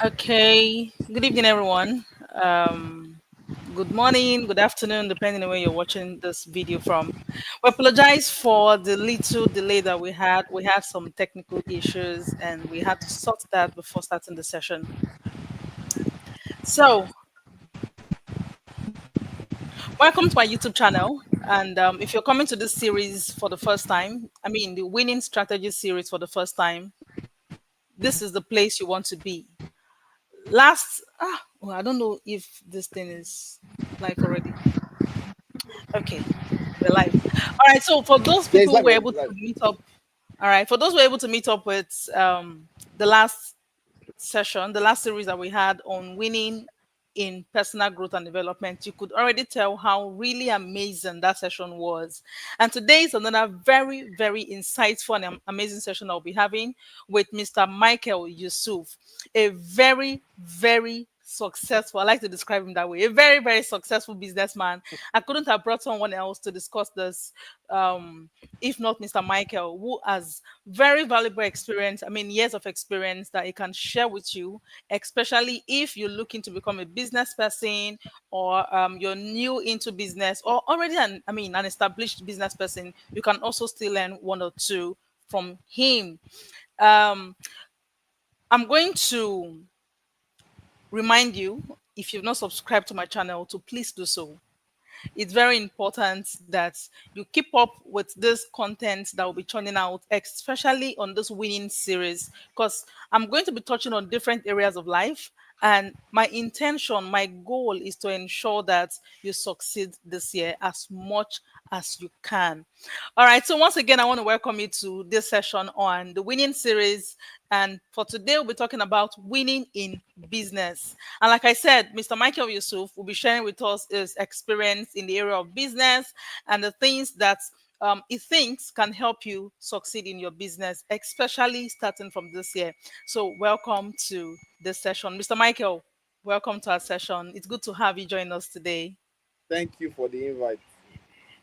Okay. Good evening, everyone. Good morning, good afternoon, depending on where you're watching this video from. We apologize for the little delay that we had. We had some technical issues and we had to sort that before starting the session. So, welcome to my YouTube channel. And if you're coming to this series for the first time, I mean, the winning strategy series for the first time, this is the place you want to be. Well, I don't know if this thing is live already. Okay, we're live. All right. So for those Yeah, it's people who live were already. able It's to live. meet up, all right. For those who were able to meet up with the last session, the last series that we had on winning in personal growth and development, you could already tell how really amazing that session was. And today is another very, very insightful and amazing session I'll be having with Mr. Michael Yusuf, a very, very successful, I like to describe him that way, a very, very successful businessman. I couldn't have brought someone else to discuss this um, if not Mr. Michael, who has very valuable experience, I mean, years of experience that he can share with you, especially if you're looking to become a business person or you're new into business or already an established business person. You can also still learn one or two from him. Um, I'm going to remind you, if you've not subscribed to my channel, to please do so. It's very important that you keep up with this content that will be churning out, especially on this winning series, because I'm going to be touching on different areas of life. And my intention, my goal is to ensure that you succeed this year as much as you can. All right. So, once again, I want to welcome you to this session on the winning series. And for today, we'll be talking about winning in business. And like I said, Mr. Michael Yusuf will be sharing with us his experience in the area of business and the things that he thinks can help you succeed in your business, especially starting from this year. So, welcome to this session. Mr. Michael, welcome to our session. It's good to have you join us today. Thank you for the invite.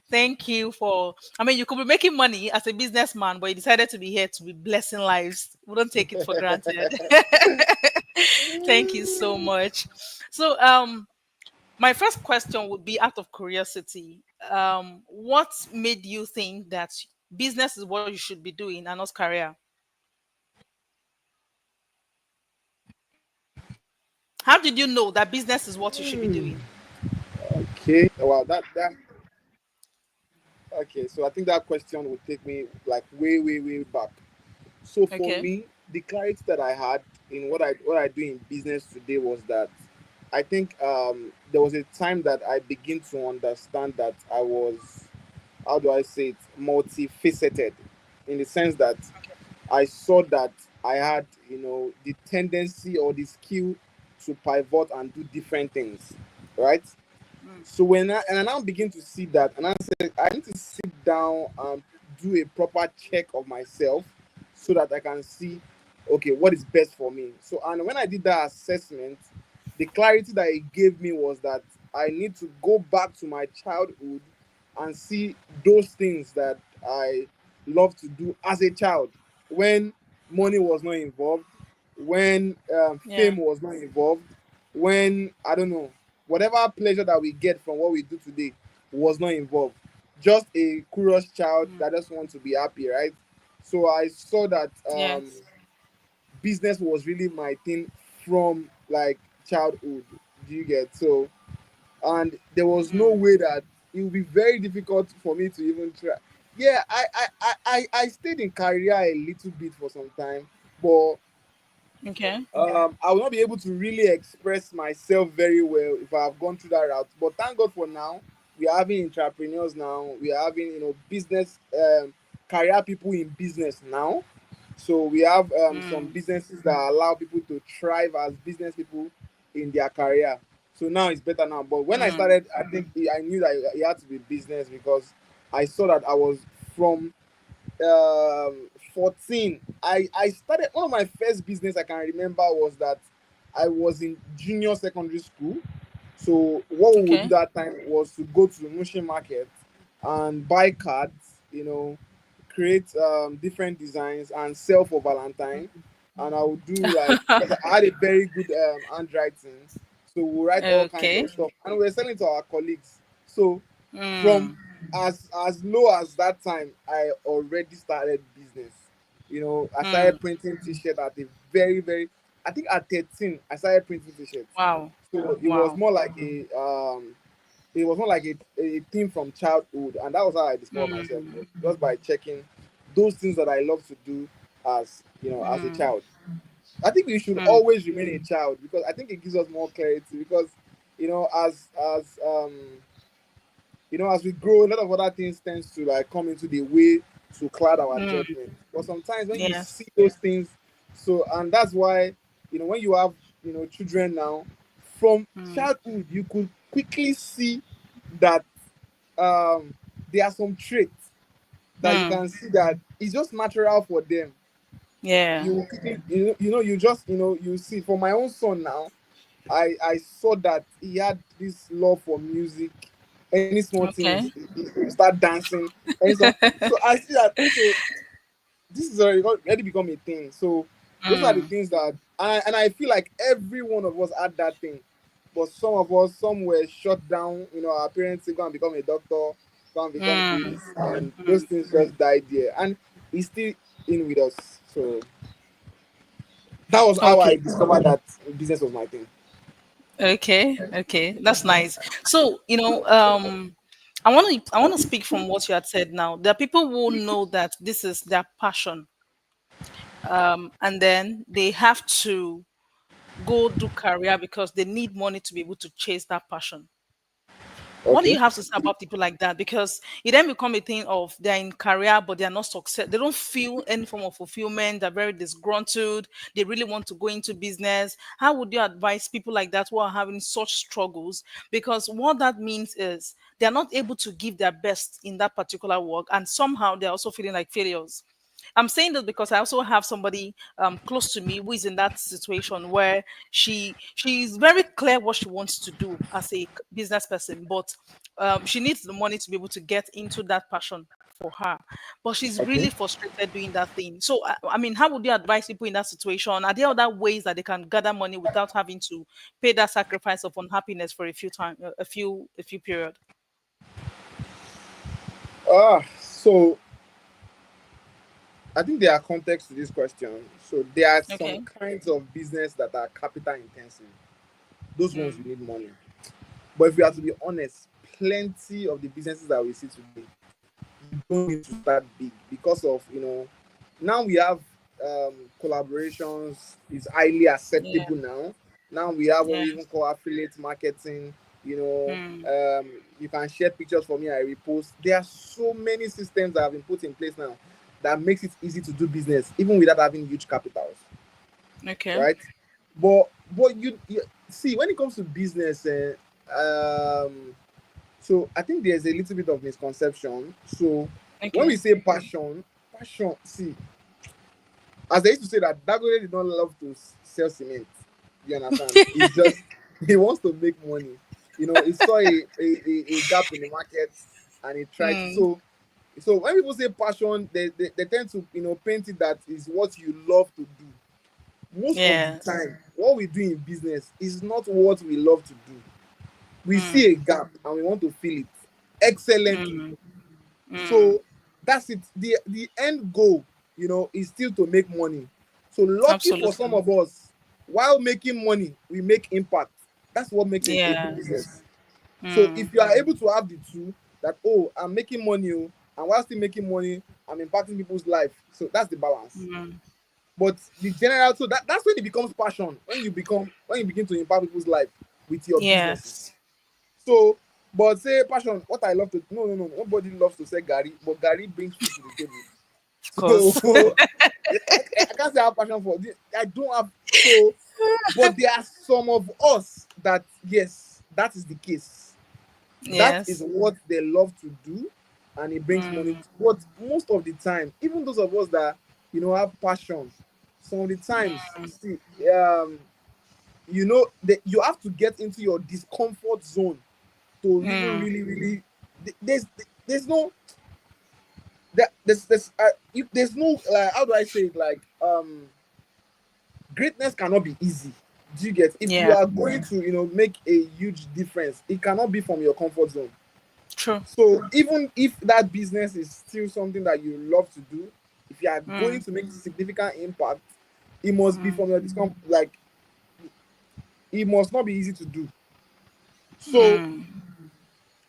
Thank you for, I mean, you could be making money as a businessman, but you decided to be here to be blessing lives. We don't take it for granted. Thank you so much. So, my first question would be out of curiosity. What made you think that business is what you should be doing and not career? How did you know that business is what you should be doing? Okay. Well, that. Okay. So I think that question would take me like way, way, way back. So for Okay. me, the clarity that I had in what I do in business today was that I think there was a time that I begin to understand that I was, how do I say it, multifaceted, in the sense that I saw that I had, the tendency or the skill to pivot and do different things, right? Mm, So I now begin to see that, and I said I need to sit down and do a proper check of myself so that I can see, okay, what is best for me. So, and when I did that assessment, the clarity that it gave me was that I need to go back to my childhood and see those things that I love to do as a child, when money was not involved, when yeah. fame was not involved, when, I don't know, whatever pleasure that we get from what we do today was not involved. Just a curious child Mm, that just wants to be happy, right? So I saw that yes. business was really my thing from like childhood. Do you get? So, and there was no Mm, way that it would be very difficult for me to even try. Yeah, I stayed in career a little bit for some time, but okay. I will not be able to really express myself very well if I have gone through that route. But thank God for now, we are having entrepreneurs now. We are having, business, career people in business now. So we have some Mm, businesses that allow people to thrive as business people in their career. So now it's better now. But when I mm, started, I think I knew that it had to be business because I saw that I was from 14. I started, one of my first business I can remember was that I was in junior secondary school. So what we would do okay. that time was to go to the Mushin market and buy cards, create different designs and sell for Valentine. and I would do like, because I had a very good handwriting, so we'll write all kinds Okay. of stuff, and we're selling to our colleagues. So from Mm. as low as that time, I already started business. I Mm. started printing t-shirt at a very, very, I think at 13 I started printing t-shirts. Wow. So Wow. it was more like a thing from childhood, and that was how I discovered myself, Mm. just by checking those things that I love to do as as a Mm. child. I think we should Mm. always remain a child, because I think it gives us more clarity, because as we grow, a lot of other things tends to like come into the way to cloud our Mm. judgment. But sometimes when you see Yes. those things, so, and that's why, when you have children now, from Mm. childhood you could quickly see that um there are some traits that you Mm. can see that it's just natural for them. Yeah. You quickly, you just, you see, for my own son now, I saw that he had this love for music. Any small things, Okay. he start dancing. So I see that. So this is already become a thing. So those are the Mm. things that, and I feel like every one of us had that thing, but some of us, some were shut down. Our parents say, go and become a doctor, go and become Mm. this, and those Mm. things just died there, and he's still in with us. So that was how I Okay. discovered that business was my thing. Okay. Okay. That's nice. So, I want to speak from what you had said now. There are people who know that this is their passion, and then they have to go do career because they need money to be able to chase that passion. What do Okay. you have to say about people like that? Because it then become a thing of they're in career, but they're not success. They don't feel any form of fulfillment. They're very disgruntled. They really want to go into business. How would you advise people like that who are having such struggles? Because what that means is they're not able to give their best in that particular work, and somehow they're also feeling like failures. I'm saying this because I also have somebody close to me who is in that situation where she's very clear what she wants to do as a business person, but she needs the money to be able to get into that passion for her. But she's Okay. really frustrated doing that thing. So, I mean, how would you advise people in that situation? Are there other ways that they can gather money without having to pay that sacrifice of unhappiness for a few time, a few period? So I think there are contexts to this question. So there are some Okay. kinds of business that are capital intensive. Those ones Mm. you need money. But if we have to be honest, plenty of the businesses that we see today, you don't need to start big, because of now we have collaborations is highly Yeah. acceptable now. Now we have what Yeah. we even call affiliate marketing. Mm. You can share pictures for me, I repost. There are so many systems that have been put in place now that makes it easy to do business even without having huge capitals, Okay. right? But you see, when it comes to business, so I think there's a little bit of misconception. So when we Okay. say passion, see, as they used to say that Dagoye did not love to sell cement. You understand? It's just he wants to make money. He saw a gap in the market, and he tried to. Mm. So when people say passion, they tend to paint it that is what you love to do. Most of the Yes. time, what we do in business is not what we love to do. We see Mm. a gap and we want to fill it excellently. Mm. Mm. So that's it. The end goal, is still to make money. So lucky for some Absolutely. of us, while making money, we make impact. That's what makes a good Yes. business. So Mm. if you are able to have the two, that, oh, I'm making money, oh, and while still making money, I'm impacting people's life. So that's the balance. Mm. But the general, so that's when it becomes passion. When you begin to impact people's life with your businesses. Yes. So, but say passion, what I love to, no, no, no, nobody loves to say Gary, but Gary brings food to the table. Of course. So I can't say I have passion for this. I don't have. So, but there are some of us that, yes, that is the case. That is Yes. what they love to do, and it brings money. Mm. But most of the time, even those of us that have passion, some of the times, see, that you have to get into your discomfort zone to even Mm. really, really. There's no there's no, like, how do I say it, like, Greatness cannot be easy. Do you get? If you Yeah. are going to, make a huge difference, it cannot be from your comfort zone. True. So even if that business is still something that you love to do, if you are going Mm, to make significant impact, it must be mm, from your discomfort. Like, it must not be easy to do. So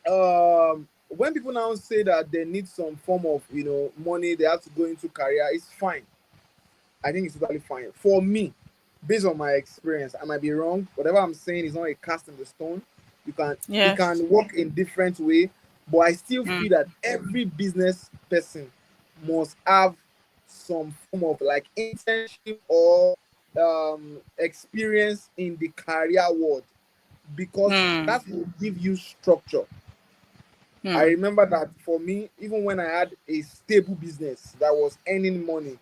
mm. when people now say that they need some form of, money, they have to go into career, it's fine. I think it's totally fine. For me, based on my experience, I might be wrong. Whatever I'm saying is not a cast in the stone. You can it Yes. can work in different way, but I still Mm, feel that every business person must have some form of like internship or experience in the career world, because mm, that will give you structure. I mm. remember that for me, even when I had a stable business that was earning money,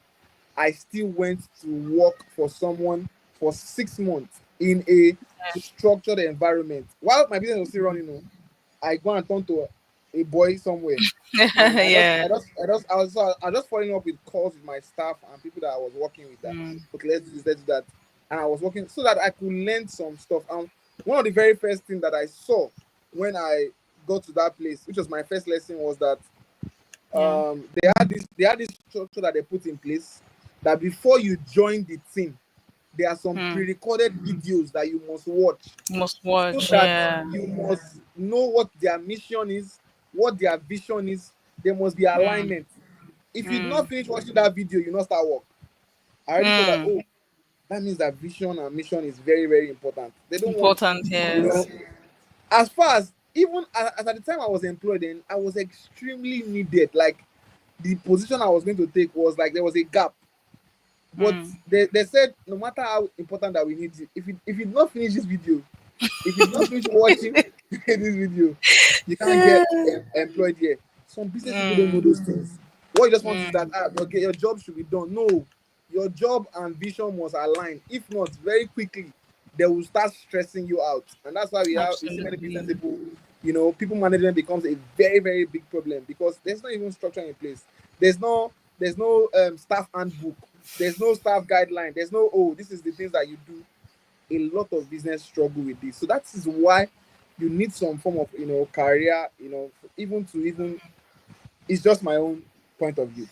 I still went to work for someone for 6 months in a structured environment. While my business was still running, I go and turn to a boy somewhere, and Yeah. I was just following up with calls with my staff and people that I was working with. That, Mm, okay, let's do this, let's do that, and I was working so that I could learn some stuff. And one of the very first things that I saw when I got to that place, which was my first lesson, was that yeah. they had this structure that they put in place, that before you join the team, there are some Mm. pre-recorded videos that you must watch, Must so watch. that Yeah. you must know what their mission is, what their vision is. There must be Mm, alignment. If you do not mm, finish watching that video, you not start work. I already saw that. mm. Oh, that means that vision and mission is very, very important. They don't want, Important. you know Yes. as far as, even as at the time I was employed, then I was extremely needed. Like, the position I was going to take was like there was a gap. But Mm. they said, no matter how important that we need you, if you did not finish this video, if you did not finish watching this video, you can't get employed here. Some business people don't know Mm, those things. What you just want is that, mm. okay, your job should be done. No, your job and vision must align. If not, very quickly they will start stressing you out, and that's why we see many business Absolutely. people. People management becomes a very, very big problem, because there's not even structure in place. There's no staff handbook. There's no staff guideline. There's no, oh, this is the things that you do. A lot of business struggle with this, so that is why you need some form of career, even to even it's just my own point of view.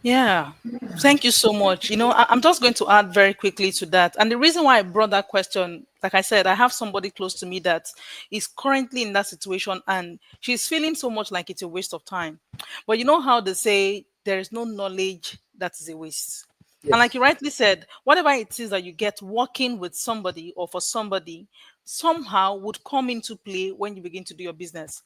Yeah. Thank you so much. I'm just going to add very quickly to that. And the reason why I brought that question, like I said, I have somebody close to me that is currently in that situation and she's feeling so much like it's a waste of time. But you know how they say there is no knowledge that is a waste. And like you Yes. rightly said, whatever it is that you get working with somebody or for somebody somehow would come into play when you begin to do your business.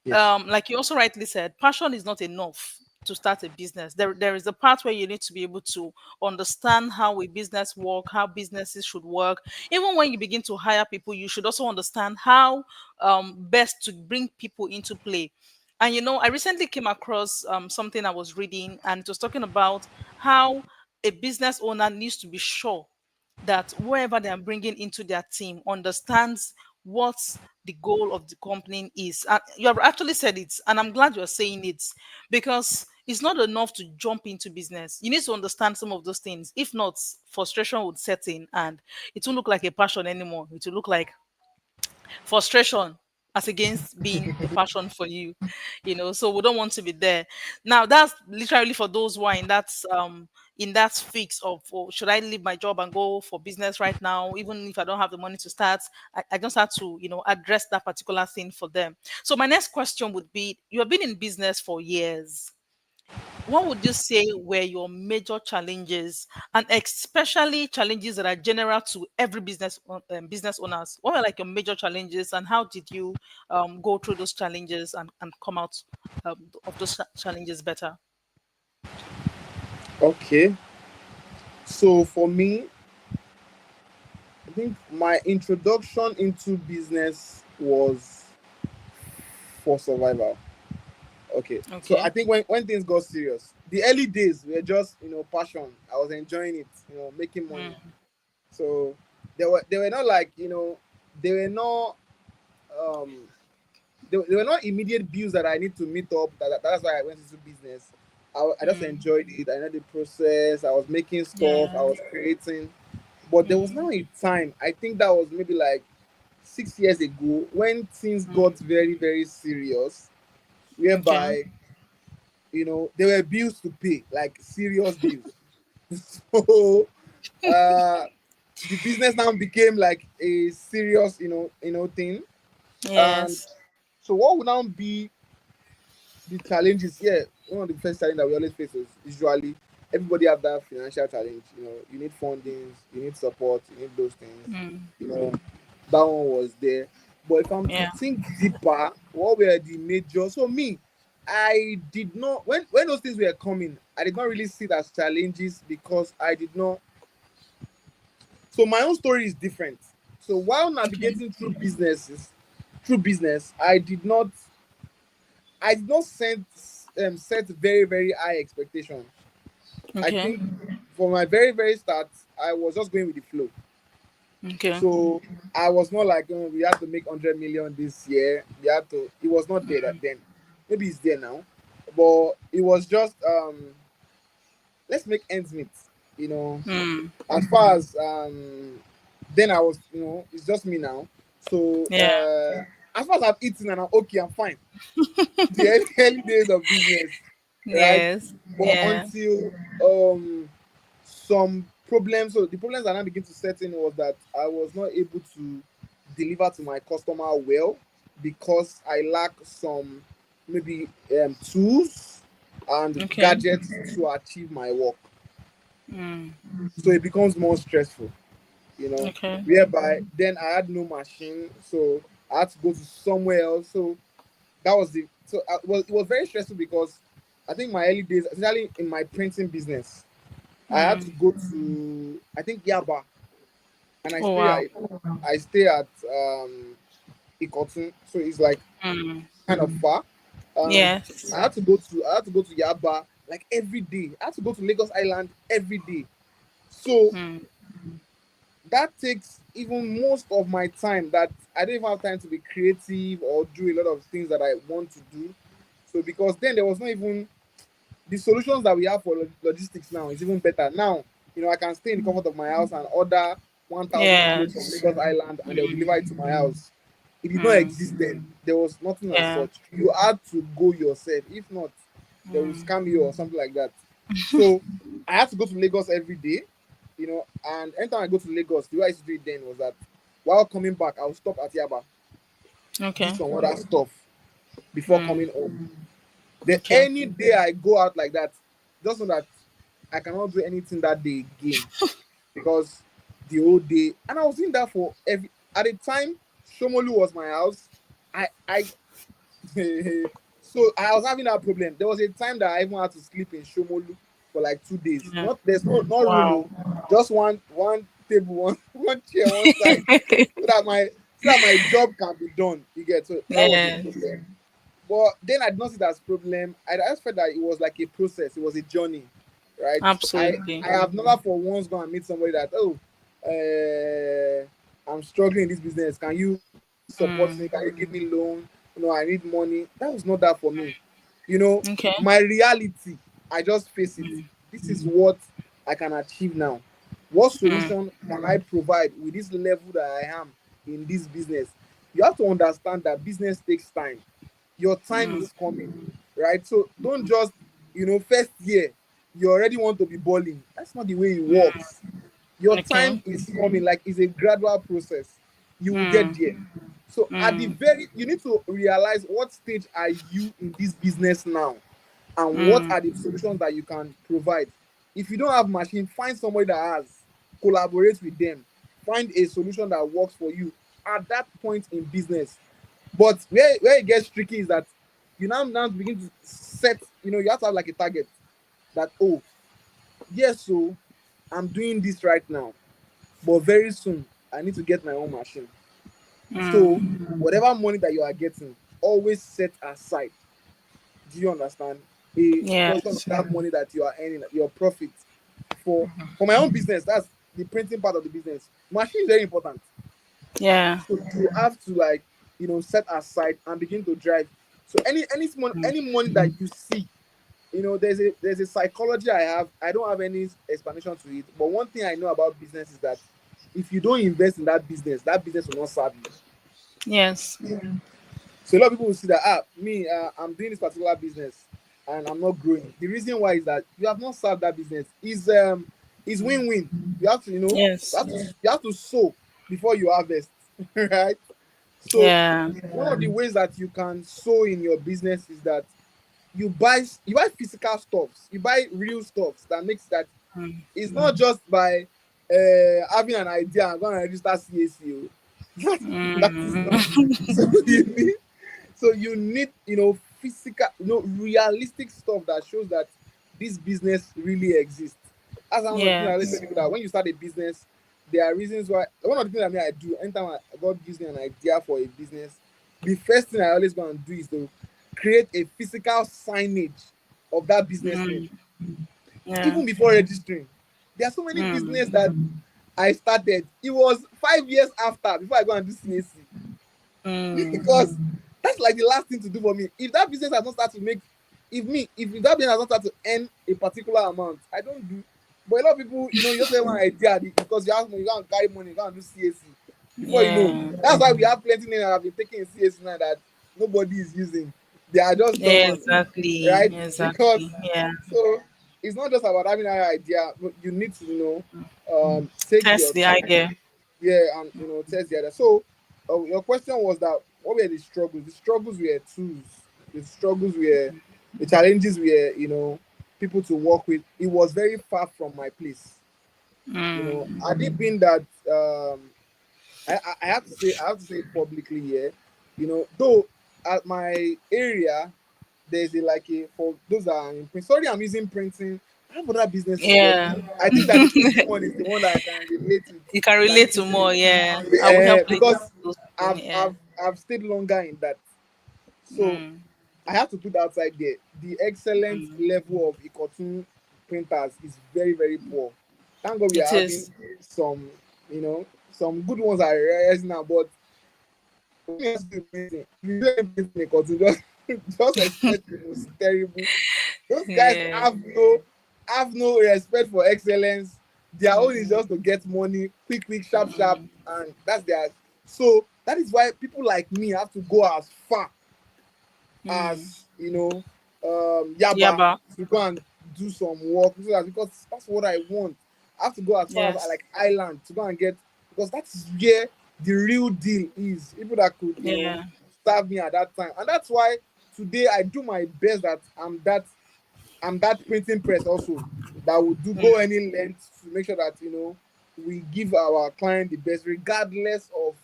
Yes. Like you also rightly said, passion is not enough to start a business. There is a part where you need to be able to understand how a business work, how businesses should work. Even when you begin to hire people, you should also understand how best to bring people into play. And I recently came across something I was reading, and it was talking about how a business owner needs to be sure that whoever they are bringing into their team understands what the goal of the company is. And you have actually said it, and I'm glad you're saying it because it's not enough to jump into business. You need to understand some of those things. If not, frustration would set in and it won't look like a passion anymore. It will look like frustration as against being a passion for you, so we don't want to be there. Now that's literally for those who are in that fix of, oh, should I leave my job and go for business right now even if I don't have the money to start. I just had to address that particular thing for them. So my next question would be, you have been in business for years. What would you say were your major challenges, and especially challenges that are general to every business owners? What were like your major challenges, and how did you go through those challenges and come out of those challenges better? Okay. So for me, I think my introduction into business was for survival. Okay. So I Okay. think when things got serious, the early days were just passion. I was enjoying it, making money. Mm, So they were not like, they were not um there were not immediate bills that I need to meet up. That's why I went into business. I just mm, enjoyed it. I know the process. I was making stuff. I yeah. was creating. But there was Mm. now a time, I think that was maybe like 6 years ago, when things Mm. got very, very serious, Okay. whereby, there were bills to pay, like serious bills. So uh, the business now became like a serious, thing. And Yes. so, what would now be the challenges? Yeah, one of the first challenges that we always face is usually everybody have that financial challenge. You need fundings, you need support, you need those things. Mm. You know, that one was there. But if I'm to Yeah. think deeper, what were the major? So me, I did not when those things were coming, I did not really see it as challenges because I did not. So my own story is different. So while Okay. navigating through business, I did not set very, very high expectations. I Okay. think for my very, very start, I was just going with the flow. Okay. So I was not like, we had to make 100 million this year. We had to. It was not there that then. Maybe it's there now, but it was just let's make ends meet. You know, Mm. as far as then I was, it's just me now. So Yeah. as far as I've eaten and I'm okay, I'm fine. The early days of business, right? Yes. But Yeah. until some problems, so the problems that I begin to set in was that I was not able to deliver to my customer well because I lack some maybe tools and Okay. gadgets to achieve my work. Mm. So it becomes more stressful, you know, Okay. whereby then I had no machine, so I had to go to somewhere else. So that was the so it was very stressful because I think my early days, especially in my printing business, I had to Mm. go to I think Yaba, and Oh wow. I stay at Ikotun, so it's like Mm. kind of far, and Yes. I had to go to Yaba like every day. I had to go to Lagos Island every day. So Mm. that takes even most of my time that I don't even have time to be creative or do a lot of things that I want to do. So because then there was not even the solutions that we have for logistics now is even better. Now, I can stay in the comfort of my house and order 1,000 clothes from Yes. Lagos Island and they'll Mm. deliver it to my house. It did not Mm. exist then. There was nothing as Yeah. such. You had to go yourself. If not, they will Mm. scam you or something like that. So I had to go to Lagos every day, and anytime I go to Lagos, the way I used to do it then was that while coming back, I'll stop at Yaba, do Okay. some other stuff before Mm. coming home. Then Okay. any day I go out like that, just know that I cannot do anything that day again because the whole day, and I was doing that for every at the time. Shomolu was my house. I so I was having that problem. There was a time that I even had to sleep in Shomolu for like 2 days. Yeah. Not there's not room, Wow. just one table, one chair, one side, so that my job can be done. You get, so that was a Yes. problem. But then I did not see that as a problem. I just felt that it was like a process. It was a journey, right? I Absolutely. have never for once gone and meet somebody that I'm struggling in this business. Can you support me? Can you give Mm. me loan? I need money. That was not that for me. Okay. My reality. I just face it. Mm. This is what I can achieve now. What Mm. solution can I provide with this level that I am in this business? You have to understand that business takes time. Your time Mm. is coming, right? So don't just, first year, you already want to be balling. That's not the way it Mm. works. Your time Okay. is coming, like it's a gradual process. You will get Mm. there. So Mm. you need to realize what stage are you in this business now, and what Mm. are the solutions that you can provide. If you don't have machine, find somebody that has, collaborate with them, find a solution that works for you at that point in business. But where it gets tricky is that you now begin to set, you have to have like a target that, oh, yes, so I'm doing this right now, but very soon I need to get my own machine. So Mm. whatever money that you are getting, always set aside. Do you understand? A portion of Yes. that money that you are earning, your profit, for my own business. That's the printing part of the business. Machine is very important. Yeah. So you have to, like, set aside and begin to drive. So Mm. any money that you see, there's a psychology I have. I don't have any explanation to it, but one thing I know about business is that if you don't invest in that business will not serve you. Yes. So a lot of people will see that, me, I'm doing this particular business and I'm not growing. The reason why is that you have not served that business. Is win-win. You have to, Yes. you have to sow before you harvest, right? So Yeah. one of the ways that you can sow in your business is that you buy physical stuffs, you buy real stuffs that makes that. Mm. It's not just by having an idea and going to register CAC. That is Mm. not. So you need, physical, realistic stuff that shows that this business really exists. As one of the things I always tell Yes. people, that when you start a business, there are reasons why. One of the things I do anytime God gives me an idea for a business, the first thing I always go and do is to create a physical signage of that business name, Mm. Yeah. even before registering. There are so many business Mm. that I started. It was 5 years after before I go and do CAC. Mm. Because that's like the last thing to do for me. If that business has not started to make, if that business has not started to earn a particular amount, I don't do. But a lot of people, you just have one idea because you have money, you can't carry money, you can't do CAC. Before you know, Yeah. that's why we have plenty names that have been taking in CAC now that nobody is using. They are just dormant, Exactly. right? Exactly. Because Yeah. so it's not just about having an idea. You need to, take Test your the time, idea. yeah, and test the other. So your question was that what were the struggles? The struggles were tools. The struggles were the challenges were people to work with. It was very far from my place. Mm. Had it been that I have to say it publicly here. Though at my area there's a like a for those that are in print. Sorry, I'm using printing. I have other businesses, but Yeah. I think that the printing one is the one that I can relate with You can than relate this to more. one. Yeah. I will help you with Because those I've things. Yeah. I've I've stayed longer in that. So Mm. I have to put outside there. The excellent Mm. level of Icotun printers is very, very poor. Thank God we It are having is. some, some good ones are rising now. But when you have to do printing, if you do any printing in Icotun, just expect the most terrible. Those guys Yeah. have no respect for excellence. Their own is Mm. just to get money, quick, quick, sharp, sharp, Mm. and that's their. So that is why people like me have to go as far Mm. as Yaba Yaba. to go and do some work so that because that's what I want. I have to go as far as Yes. like Island to go and get because that is where the real deal is. People that could Yeah. serve me at that time, and that's why today I do my best that I'm that printing press also that will do Mm. go any length to make sure that we give our client the best regardless of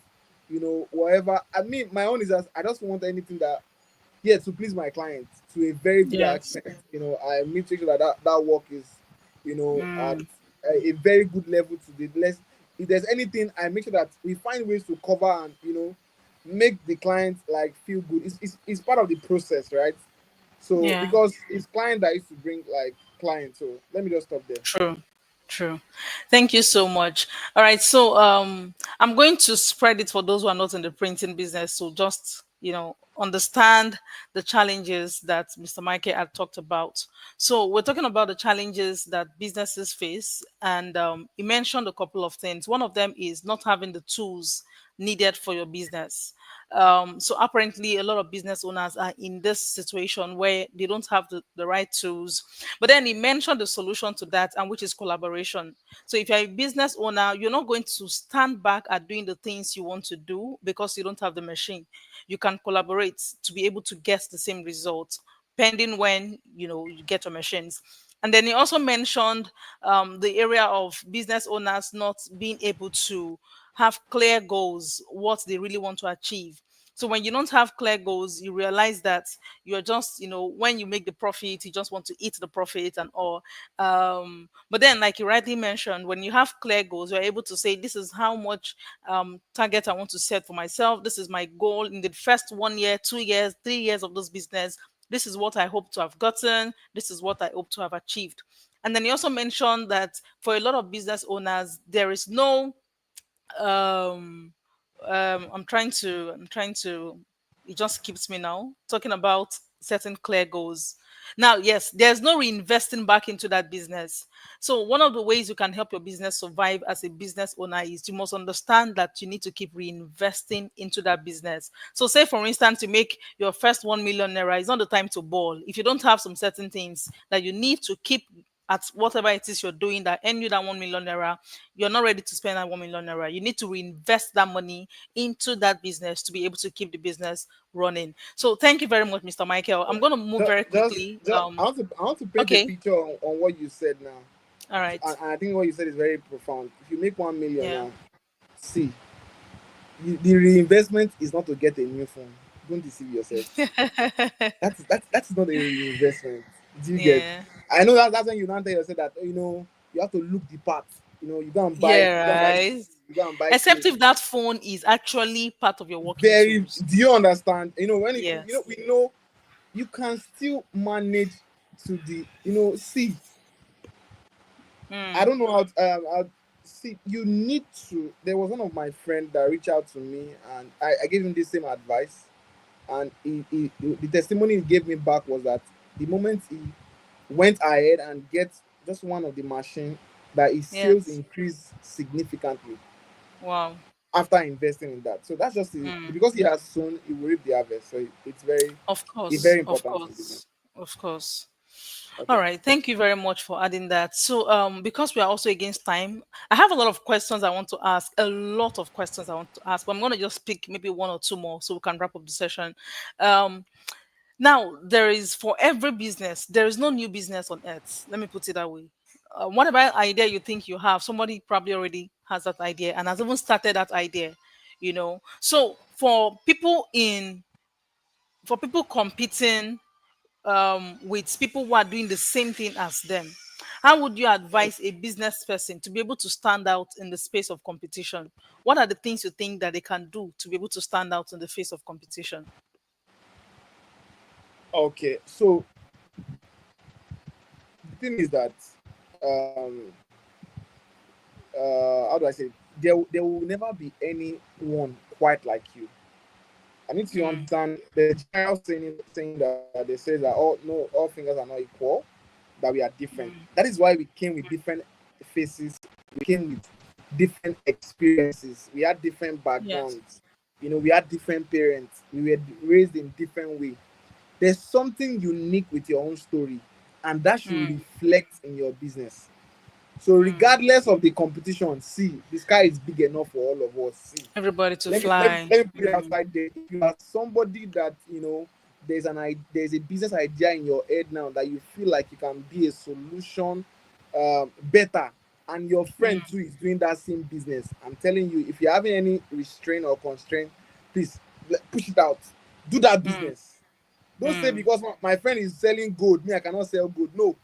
whatever. I mean, my own is as I just want anything that to please my client to a very good Yes. extent. I make sure that work is at Mm. a very good level to the less. If there's anything, I make sure that we find ways to cover and make the client like feel good. It's part of the process, right? So Yeah. because it's client that used to bring like clients. So let me just stop there. True. True. Thank you so much. All right. So I'm going to spread it for those who are not in the printing business. So just, understand the challenges that Mr. Michael had talked about. So we're talking about the challenges that businesses face. And he mentioned a couple of things. One of them is not having the tools needed for your business. So apparently, a lot of business owners are in this situation where they don't have the right tools. But then he mentioned the solution to that, and which is collaboration. So if you're a business owner, you're not going to stand back at doing the things you want to do because you don't have the machine. You can collaborate to be able to get the same results, pending when you get your machines. And then he also mentioned the area of business owners not being able to have clear goals, what they really want to achieve. So when you don't have clear goals, you realize that you're just, when you make the profit, you just want to eat the profit and all. But then, like you rightly mentioned, when you have clear goals, you're able to say, this is how much target I want to set for myself. This is my goal in the first 1 year, 2 years, 3 years of this business. This is what I hope to have gotten. This is what I hope to have achieved. And then he also mentioned that for a lot of business owners, there is no um I'm trying to it just keeps me now talking about certain clear goals. Now, yes, there's no reinvesting back into that business. So, one of the ways you can help your business survive as a business owner is you must understand that you need to keep reinvesting into that business. So, say for instance, you make your first 1 million naira, it's not the time to ball. If you don't have some certain things that you need to keep at whatever it is you're doing that earn you that 1 million naira, you're not ready to spend that 1 million naira. You need to reinvest that money into that business to be able to keep the business running. So thank you very much, Mr. Michael. I'm going to move very quickly. I want to paint a Okay. picture on what you said now. All right. And I think what you said is very profound. If you make 1 million Yeah. now, see, the reinvestment is not to get a new phone. Don't deceive yourself. That's not a reinvestment. Do you get? Yeah. I know that's when you now tell yourself that, oh, you have to look the part. Yeah, You go and buy right. shoes, you go and buy Except clothes. if that phone is actually part of your working Very. tools. Do you understand? When Yes. we know you can still manage to the see. I Mm. don't know how see. You need to. There was one of my friend that reached out to me, and I gave him the same advice. And the testimony he gave me back was that the moment he went ahead and get just one of the machine, that his sales Yes. increased significantly Wow. after investing in that. So that's just Mm. because he has sown, he will reap the harvest. So it's Of course. very Of important in business. course. Of course. All Okay. right. Thank you very much for adding that. So, because we are also against time, I have a lot of questions I want to ask, a lot of questions I want to ask, but I'm going to just pick maybe one or two more so we can wrap up the session. Um, Now, there is for every business, there is no new business on earth. Let me put it that way. Whatever idea you think you have, somebody probably already has that idea and has even started that idea, So for people competing with people who are doing the same thing as them, how would you advise a business person to be able to stand out in the space of competition? What are the things you think that they can do to be able to stand out in the face of competition? Okay. So the thing is that um how do I say, there will never be anyone quite like you. I need to Mm, understand the general saying that they say that all fingers are not equal, that we are different. mm, That is why we came with different faces, we came with different experiences, we had different yes. backgrounds, we had different parents, we were raised in different way. There's something unique with your own story, and that should Mm, reflect in your business. So mm. regardless of the competition, see, the sky is big enough for all of us. See, Everybody to let me, fly. let me put it Mm, outside there. If you are somebody that there's a business idea in your head now that you feel like you can be a solution better, and your friend mm, too is doing that same business, I'm telling you, if you're having any restraint or constraint, please push it out. Do that mm, business. Don't say mm, because my friend is selling gold, me I cannot sell gold. No,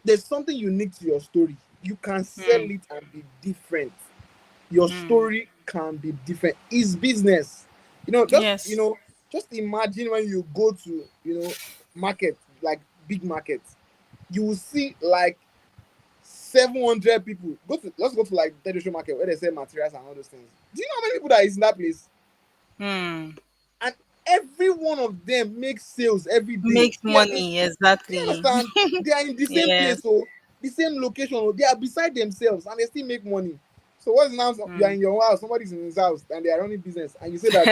there's something unique to your story. You can sell mm, it and be different. Your mm. story can be different. It's business. You know, just you Yes. know, just imagine when you go to market, like big markets, you will see like 700 people. Let's go to like traditional market where they sell materials and all those things. Do you know how many people that is in that place? Mm. And every one of them makes sales every day. Makes money. Do you Exactly. understand? They are in the same Yes. place, so the same location, oh, they are beside themselves and they still make money. So what's now, you are Mm. in your house, somebody's in his house and they are running business, and you say that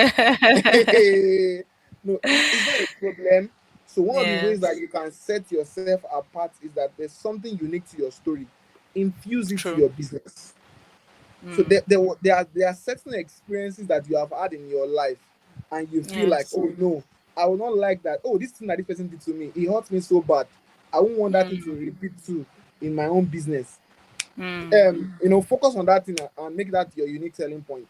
no, it's not a problem. So one of the ways that Yes. you can set yourself apart is that there's something unique to your story. Infuse it to True. your business. So Mm. there are certain experiences that you have had in your life, and you feel like, Yes. oh no, I would not like that. Oh, this thing that this person did to me, it hurt me so bad. I won't want that thing to Mm. repeat too in my own business. Mm. Focus on that thing and make that your unique selling point.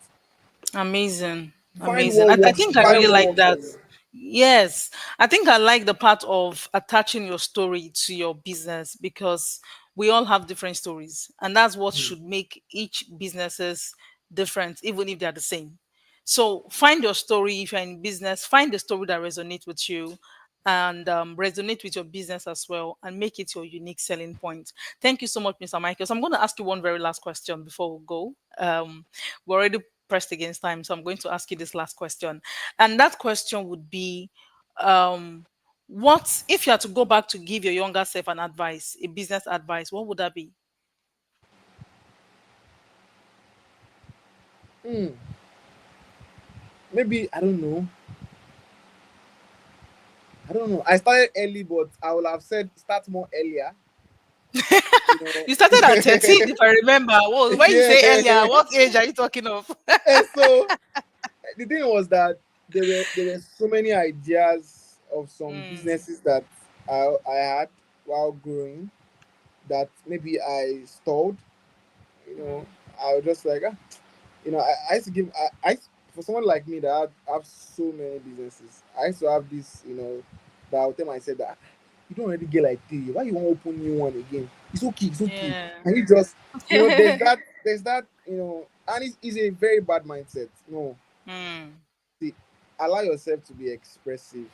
Amazing. Find Amazing. what I works. think I Find really what like works for that. you. Yes. I think I like the part of attaching your story to your business because we all have different stories. And that's what should make each businesses different, even if they're the same. So find your story if you're in business, find the story that resonates with you and resonate with your business as well and make it your unique selling point. Thank you so much, Mr. Michael. So I'm going to ask you one very last question before we go. We're already pressed against time, so I'm going to ask you this last question. And that question would be um what if you had to go back to give your younger self an advice, a business advice, what would that be? Hmm. Maybe I don't know. I don't know. I started early, but I would have said start more earlier. You know. You started at 13, if I remember. Well, when you say earlier, Yeah. what age are you talking of? And so the thing was that there were so many ideas of some Mm, businesses that I had while growing that maybe I stalled. You know, mm, I was just like, I used to give, for someone like me that have so many businesses, I used to have this, that I would tell myself that you don't already get like three. Why you want to open new one again? It's okay. yeah. And you just, there's that, and it's a very bad mindset. No, Mm, see, allow yourself to be expressive.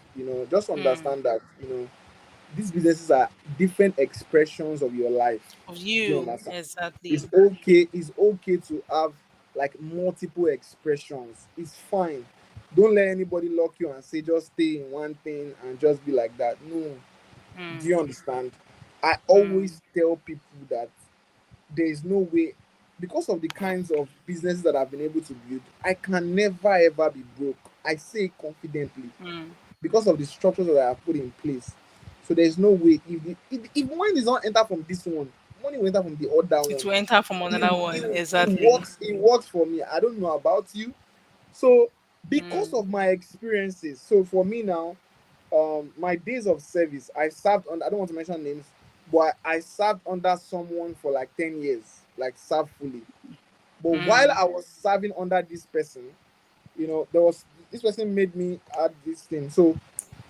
Just mm. understand that, these businesses are different expressions of your life. Of Do you you, understand? It's exactly. okay. It's okay to have like multiple expressions. It's fine. Don't let anybody lock you and say just stay in one thing and just be like that. No. Do you Mm, understand? I mm, always tell people that there is no way, because of the kinds of businesses that I've been able to build, I can never ever be broke. I say it confidently mm. because of the structures that I have put in place. So there's no way if money does not enter from this one, money will enter from the other It one. will enter from It, another one, it exactly. works. It works for me. I don't know about you. So because Mm, of my experiences, so for me now, my days of service, I served on. I don't want to mention names, but I served under someone for like 10 years, like served fully. But while mm. I was serving under this person, there was this person made me add this thing. So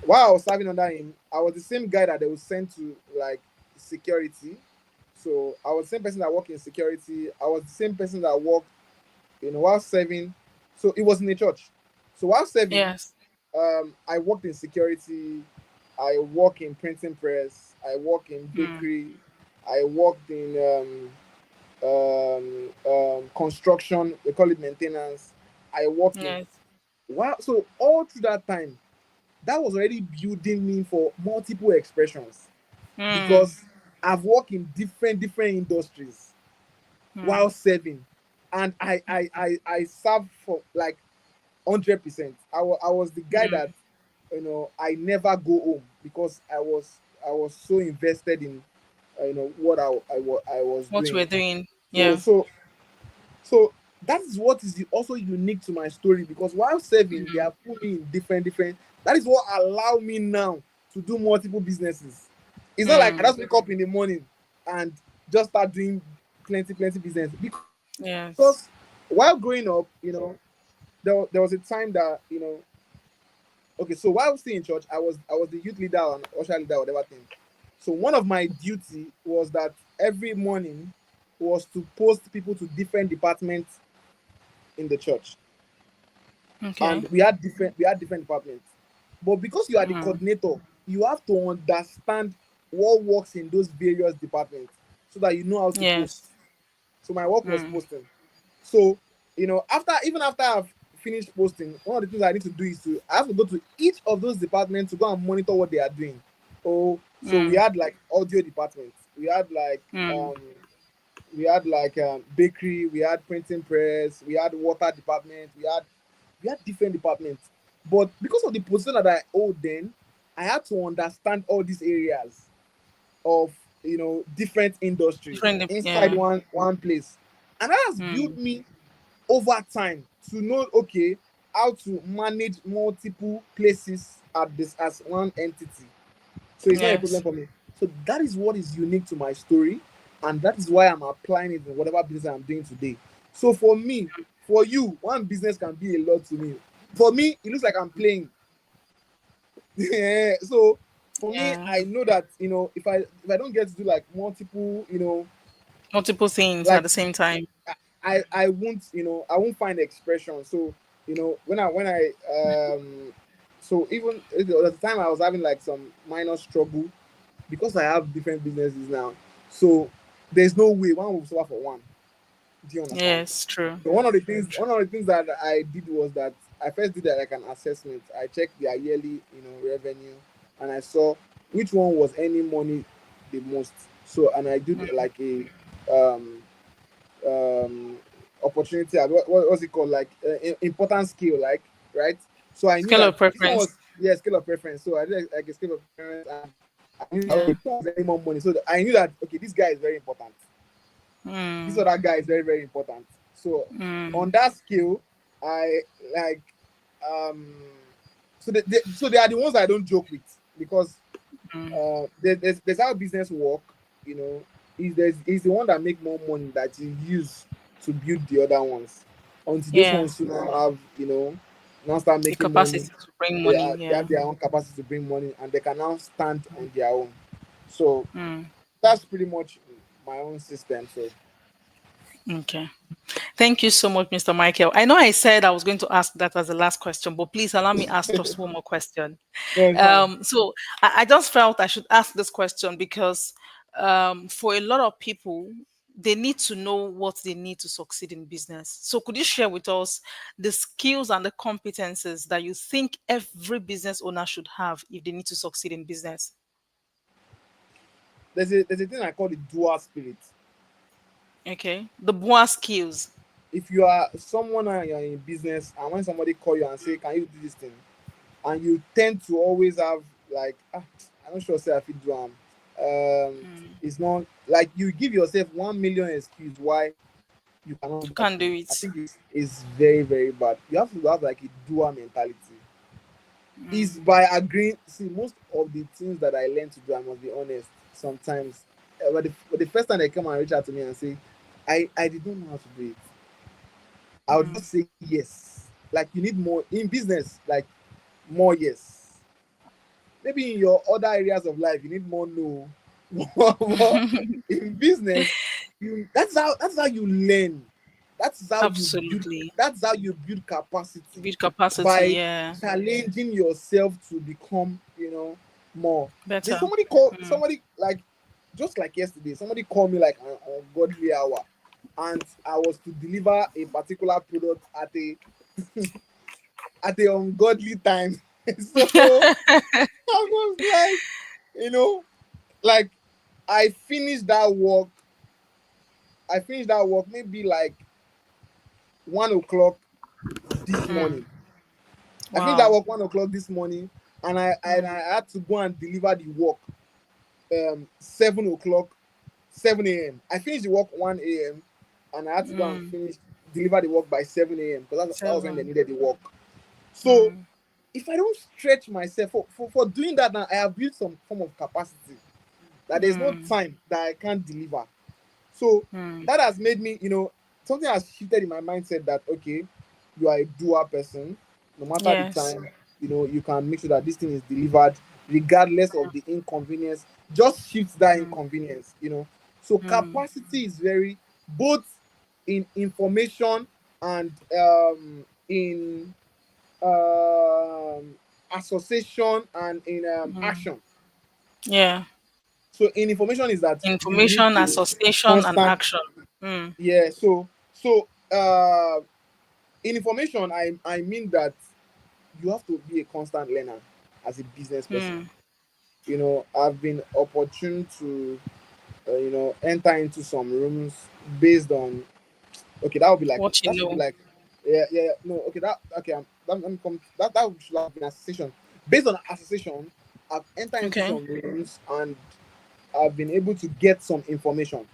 while I was serving under him, I was the same guy that they would send to like security. So I was the same person that worked in security. I was the same person that worked, while serving. So it was in the church. So while serving, Yes. I worked in security. I work in printing press. I work in Mm, bakery. I worked in construction. They call it maintenance. I work in yes. wow. So all through that time, that was already building me for multiple expressions Mm, because I've worked in different industries while mm, serving, and I served for like 100%. I was the guy that mm. I never go home because I was so invested in what I was What doing. we're doing. So Yeah. so so that is what is also unique to my story because while serving, they Mm, have put me in different. That is what allow me now to do multiple businesses. It's not like I mm. just wake up in the morning and just start doing plenty business because Yes. while growing up, there was a time that okay, so while I was still in church, I was the youth leader and usher leader, whatever thing. So one of my duty was that every morning was to post people to different departments in the church, Okay. and we had different departments. But because you are the Mm, coordinator, you have to understand what works in those various departments so that you know how to post. yes. So my work was Mm, posting. So after I've finished posting, one of the things I need to do is I have to go to each of those departments to go and monitor what they are doing. Oh, so we mm, had like audio departments, mm. um bakery, we had printing press, we had water department, we had different departments. But because of the position that I hold then, I had to understand all these areas of different industries Different. inside Yeah. one place, and that has built Mm, me over time to know, okay, how to manage multiple places at this as one entity. So it's not a problem yes. for me. So that is what is unique to my story, and that is why I'm applying it in whatever business I'm doing today. So for me, for you, one business can be a lot to me. For me, it looks like I'm playing. Yeah. So for me, Yeah. I know that if I don't get to do like multiple, Multiple things at like the same time. I won't find expression. So when I so even at the time I was having like some minor struggle because I have different businesses now. So there's no way one will suffer for one. Do you understand? Yes. True. So one of the things that I did was that I first did like an assessment. I checked their yearly, revenue, and I saw which one was earning money the most. So, and I did Mm. like a um um opportunity, what's it called, like important skill, like, right. So I knew Scale that of this one preference. was, yeah, scale of preference. So I did like a scale of preference, and I knew that, okay, Yeah. this one was earning more money, so I knew that, okay, this guy is very important, this Mm. other guy is very, very important. So on Mm. that scale, I like, um so they are the ones I don't joke with, because Mm. there's how business work, you know. Is the one that make more money that you use to build the other ones, until those Yeah. ones who now have, now start The making capacity money. to bring They money. are, they Yeah. have their own capacity to bring money, and they can now stand on their own. So Mm. that's pretty much my own system. So Okay. Thank you so much, Mr. Michael. I know I said I was going to ask that as the last question, but please allow me ask just one more question. no, it's fine. So I just felt I should ask this question because for a lot of people, they need to know what they need to succeed in business. So could you share with us the skills and the competences that you think every business owner should have if they need to succeed in business? There's a thing I call the dual spirit. Okay. The BOA skills. If you are someone and you're in business, and when somebody call you and say, "Can you do this thing?" and you tend to always have like, I'm not sure say I fit do Mm. it's not like you give yourself 1 million excuse why you cannot do You that can't do thing. it. I think it's very, very bad. You have to have like a dual mentality. Is Mm. by agreeing. See, most of the things that I learned to do, I must be honest, sometimes, but the first time they come and reach out to me and say, I did not know how to do it, I'll Mm. just say yes. Like, you need more in business, like more yes. Maybe in your other areas of life you need more no. But in business, that's how you learn. That's how you build Absolutely. that's how you build capacity, Build capacity. by Yeah. challenging yourself to become, more. There's Better. Mm. somebody like, just like yesterday, somebody called me like an ungodly hour, and I was to deliver a particular product at a ungodly time. So I was like, you know, like, I finished that work. I finished that work maybe like 1 o'clock this Mm. morning. I finished that Wow. work 1 o'clock this morning, and I had to go and deliver the work 7 o'clock, 7 a.m. I finished the work 1 a.m., and I had to go and Mm. deliver the work by 7 a.m. because that was when they 7. needed the work. So Mm. if I don't stretch myself for doing that now, I have built some form of capacity that there's no Mm. time that I can't deliver. So Mm. that has made me, something has shifted in my mindset that, okay, you are a doer person. No matter the Yes. time, you can make sure that this thing is delivered regardless of the inconvenience. Just shift that Mm. inconvenience. So Mm. capacity is very, both in information and in um, association and in Mm. action. Yeah. So in information is that you need Information, a association, and constant, action. Mm. yeah. So in information, I mean that you have to be a constant learner as a business person. Mm. I've been opportune to enter into some rooms based on, okay, What you that should be know. like, yeah, yeah, yeah, no, okay, let me come, that should have been association. Based on association, I've entered into Okay. some rooms, and I've been able to get some information,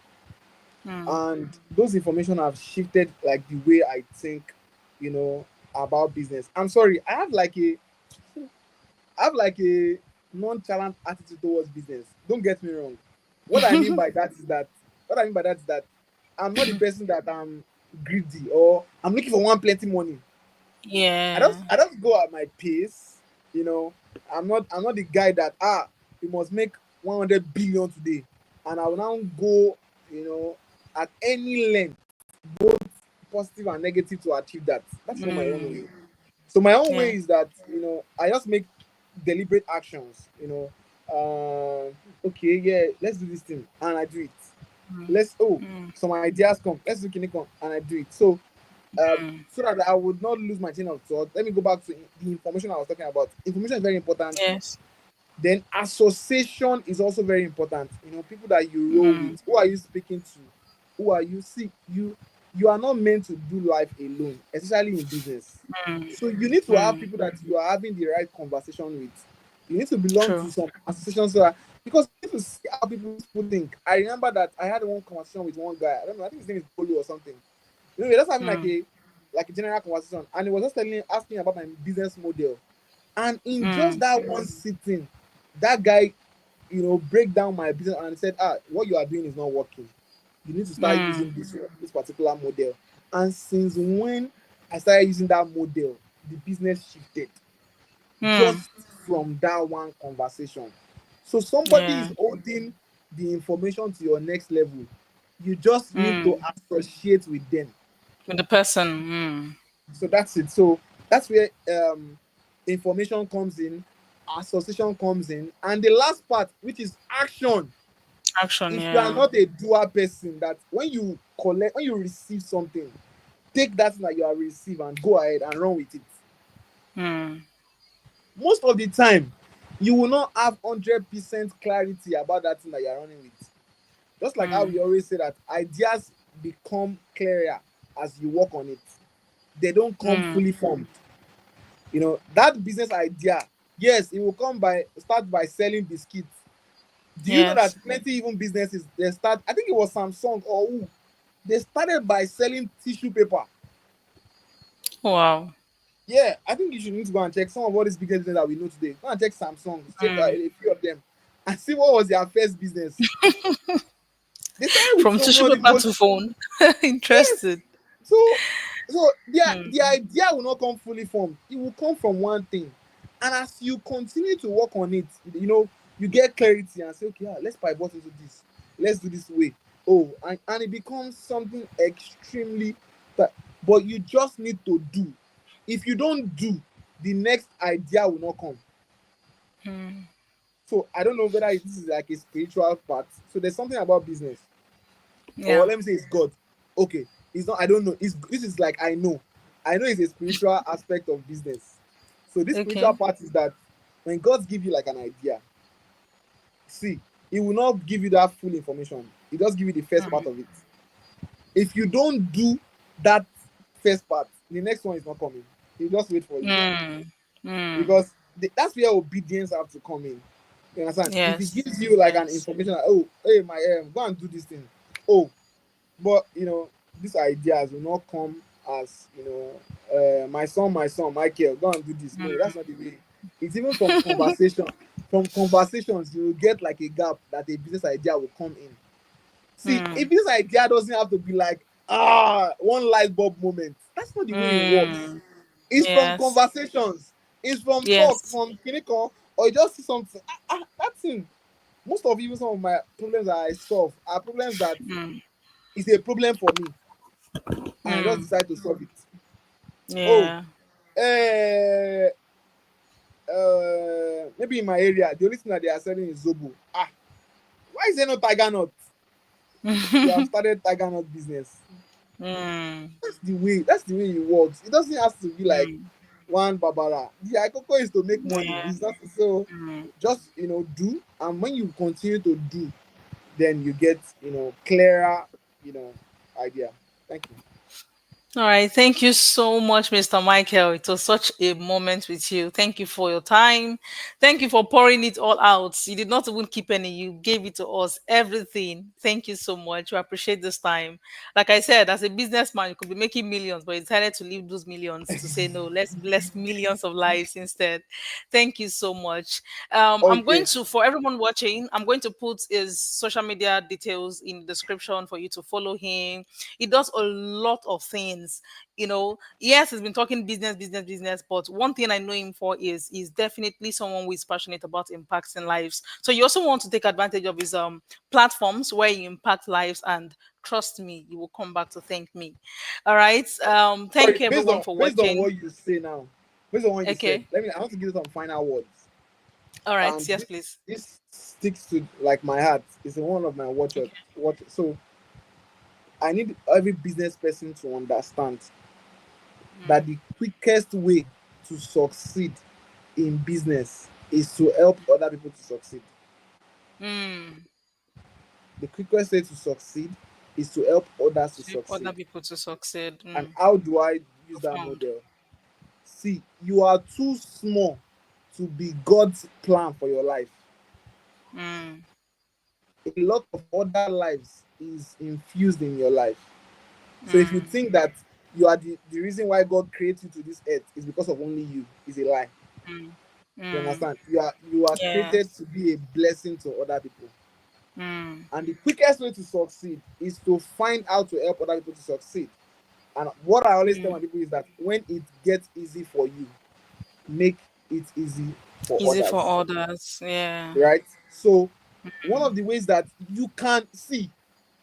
Mm. and those information have shifted like the way I think, you know, about business. I'm sorry, I have like a nonchalant attitude towards business. Don't get me wrong. What I mean by that is that what I mean by that is that I'm not the person that I'm greedy or I'm looking for one plenty money. I Yeah. just I just go at my pace. You know, I'm not the guy that, you must make 100 billion today, and I will now go, at any length, both positive and negative, to achieve that. That's not my own Mm. way. So my own Yeah. way is that, I just make deliberate actions. Okay, yeah, let's do this thing, and I do it. Mm. Let's, Mm. some ideas come. Let's do Kinikon, and I do it. So So that I would not lose my chain of thought. Let me go back to the information I was talking about. Information is very important. Yes. Then association is also very important. You know, people that you roll Mm. with. Who are you speaking to? Who are you? See, you are not meant to do life alone, especially in business. Mm. So you need to have Mm. people that you are having the right conversation with. You need to belong to True. some associations so that, because you need to see how people think. I remember that I had one conversation with one guy. I don't know. I think his name is Bolu or something. You know, we're just having Mm. like a general conversation, and he was just asking about my business model. And in just Mm. that one sitting, that guy, break down my business and said, what you are doing is not working. You need to start Mm. using this particular model. And since when I started using that model, the business shifted Mm. just from that one conversation. So somebody Yeah. is holding the information to your next level. You just need to Mm. associate with them. With the person. Mm. So that's it. So that's where information comes in, association comes in, and the last part, which is action. Action. If you are Yeah. not a doer person, that when you receive something, take that thing that you have received and go ahead and run with it. Mm. Most of the time, you will not have 100% clarity about that thing that you are running with. Just like how Mm. we always say that ideas become clearer as you work on it. They don't come Mm. fully formed. That business idea, yes, it will come by start by selling biscuits. Do you know that Yes. plenty even businesses, they start, I think it was Samsung or who, they started by selling tissue paper. Wow. Yeah, I think you should need to go and check some of all these businesses that we know today. Go and check Samsung, check Mm. a few of them, and see what was their first business. They started with From some tissue of the paper most. to phone. Yes. Interested. So the Mm. idea will not come fully formed. It will come from one thing. And as you continue to work on it, you get clarity and say, okay, let's pivot into this. Let's do this way. Oh, and it becomes something extremely, but you just need to do. If you don't do, the next idea will not come. Mm. So I don't know whether this is like a spiritual part. So there's something about business, or Yeah. let me say it's God. Okay, it's not. I don't know. This is like I know it's a spiritual aspect of business. So this spiritual Okay. part is that when God give you like an idea, see, He will not give you that full information. He just give you the first part Mm. of it. If you don't do that first part, the next one is not coming. He'll just wait for you, Mm. Mm. because that's where obedience have to come in. You understand? If He Yes. gives you like an Yes. information, like, oh, hey, my go and do this thing. Oh, but these ideas will not come as my son Michael, go and do this. No, that's not the way. It's even from conversation. From conversations, you will get like a gap that a business idea will come in. See, a Mm. business idea doesn't have to be like one light bulb moment. That's not the way it works. Mm. It's from Yes. conversations. It's from talk, Yes. from clinical, or you just see something. That thing. Most of even some of my problems that I solve are problems that Mm. is a problem for me, and I just Mm. decide to solve it. Oh, Yeah. uh, maybe in my area, the only thing that they are selling is Zobo. Why is there no Tiger Nut? You have started Tiger Nut business. Mm. That's the way it works. It doesn't have to be like Mm. one Barbara. The Ikoko is to make money. Yeah. It's not so. Mm. Just do, and when you continue to do, then you get clearer you know idea. Thank you. All right. Thank you so much, Mr. Michael. It was such a moment with you. Thank you for your time. Thank you for pouring it all out. You did not even keep any, you gave it to us, everything. Thank you so much. We appreciate this time. Like I said, as a businessman, you could be making millions, but you decided to leave those millions to say, no, let's bless millions of lives instead. Thank you so much. I'm going Okay. to, for everyone watching, I'm going to put his social media details in the description for you to follow him. He does a lot of things. Yes, he's been talking business, business, business, but one thing I know him for is definitely someone who is passionate about impacting lives. So you also want to take advantage of his platforms where you impact lives, and trust me, you will come back to thank me. All right. Sorry, Thank you based everyone on for based on watching. what you say now, based on what you said, Okay. I want to give you some final words. All right. And Yes, this please. this sticks to like my heart. It's one of my watch. Okay. So I need every business person to understand. that the quickest way to succeed in business is to help other people to succeed. Mm. The quickest way to succeed is to help others to To help succeed. other people to succeed. And Mm. how do I use that Profound. model? See, you are too small to be God's plan for your life. Mm. A lot of other lives is infused in your life. So if you Mm. think that you are the reason why God created you to this earth is because of only you, is a lie. Mm. You Mm. understand? You are created Yes. to be a blessing to other people. Mm. And the quickest way to succeed is to find out to help other people to succeed. And what I always tell my Mm. people is that when it gets easy for you, make it easy for Easy for others. others. Yeah. Right? So one Mm. of the ways that you can see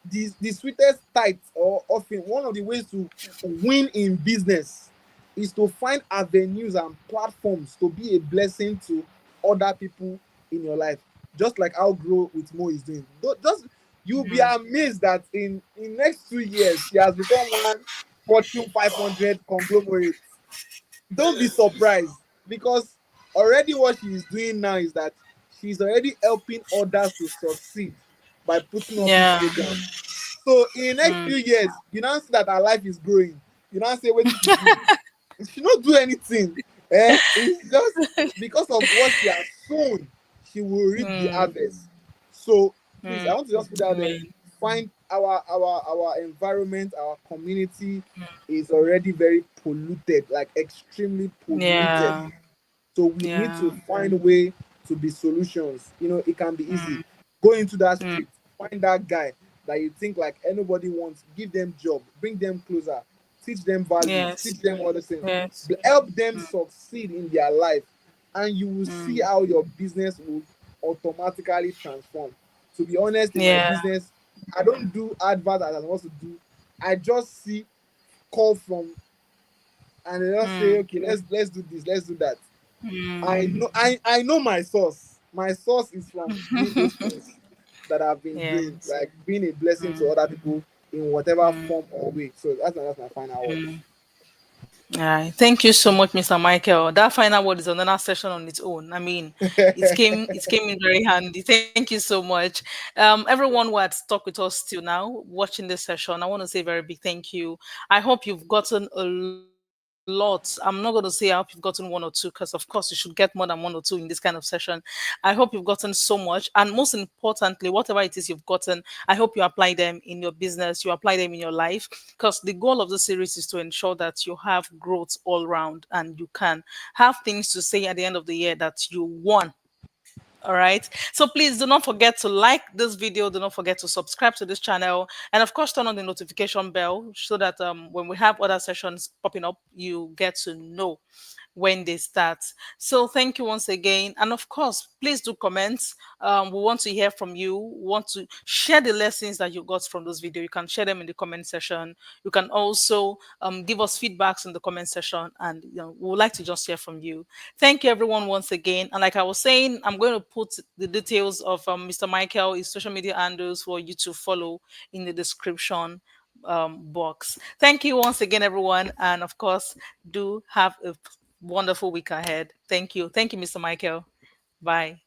the sweetest tithe, or often one of the ways to win in business, is to find avenues and platforms to be a blessing to other people in your life, just like how Grow with Mo is doing. Just you'll be Mm. amazed that in next 2 years she has become one Fortune 500 conglomerate. Don't be surprised, because already what she is doing now is that she's already helping others to succeed by putting up this Yeah. program. So in the next Mm. few years, you now see that her life is growing. You now say, what did she do? She not do anything. It's just because of what she has sown, she will reap the Mm. harvest. So please, I Mm. want to just put out there, Amen. find our environment, our community is already very polluted, like extremely polluted. Yeah. So we need to Yeah. find a way to be solutions. It can be easy. Mm. Go into that Mm. street, find that guy that you think like anybody wants, give them job, bring them closer, teach them values, Yes. teach them other things, Yes. help them Mm. succeed in their life, and you will see Mm. how your business will automatically transform. To be honest, in my Yeah. business, I don't do advert as I want to do. I just see call from, and they just say, Mm. okay, let's do this, let's do that. Mm. I know my source. My source is from doing those things that I've been doing, Yes. like being a blessing to Mm. other people in whatever Mm. form or way. So that's my final words. Mm. All right. Thank you so much, Mr. Michael. That final word is another session on its own. I mean, it came in very handy. Thank you so much. Everyone who had stuck with us till now, watching this session, I want to say a very big thank you. I hope you've gotten a lot. I'm not going to say I hope you've gotten one or two, because of course you should get more than one or two in this kind of session. I hope you've gotten so much, and most importantly, whatever it is you've gotten, I hope you apply them in your business, you apply them in your life, because the goal of the series is to ensure that you have growth all around and you can have things to say at the end of the year that you won. All right. So please do not forget to like this video. Do not forget to subscribe to this channel. And of course, turn on the notification bell so that when we have other sessions popping up, you get to know when they start. So thank you once again. And of course, please do comment. We want to hear from you. We want to share the lessons that you got from this video. You can share them in the comment section. You can also give us feedbacks in the comment section, and we would like to just hear from you. Thank you, everyone, once again. And like I was saying, I'm going to put the details of Mr. Michael, his social media handles for you to follow in the description box. Thank you once again, everyone. And of course, do have a wonderful week ahead. Thank you. Thank you, Mr. Michael. Bye.